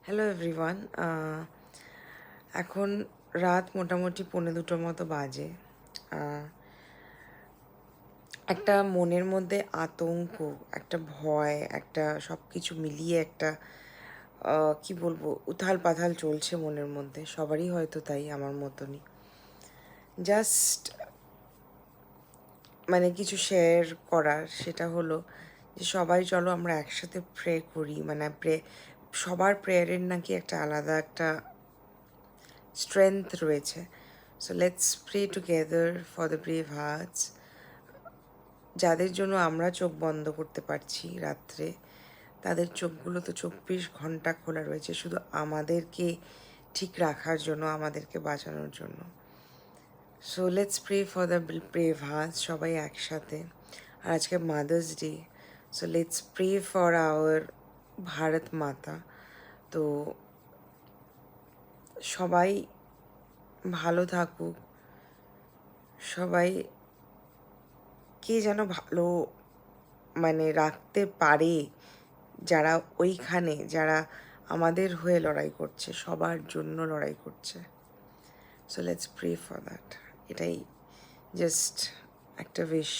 Hello everyone. এখন রাত মোটামুটি 1:45 মতো বাজে। একটা মনের মধ্যে আতঙ্ক, একটা ভয়, একটা সব কিছু মিলিয়ে একটা কি বলবো, উথাল পাথাল চলছে মনের মধ্যে। সবারই হয়তো তাই, আমার মতনই। জাস্ট মানে কিছু শেয়ার করার, সেটা হলো যে সবাই চলো আমরা একসাথে প্রে করি। মানে সবার প্রেয়ারের নাকি একটা আলাদা একটা স্ট্রেংথ রয়েছে। So let's pray together for the brave hearts, যাদের জন্য আমরা চোখ বন্ধ করতে পারছি রাত্রে। তাদের চোখগুলো তো 24 ঘন্টা খোলা রয়েছে, শুধু আমাদেরকে ঠিক রাখার জন্য, আমাদেরকে বাঁচানোর জন্য। So let's pray for the brave hearts, সবাই একসাথে। আর আজকে mother's day, so let's pray for our Bharat Mata. তো সবাই ভালো থাকুক, সবাই কে যেন ভালো মানে রাখতে পারে, যারা ওইখানে, যারা আমাদের হয়ে লড়াই করছে, সবার জন্য লড়াই করছে। So let's pray for that. এটাই জাস্ট একটা উইশ।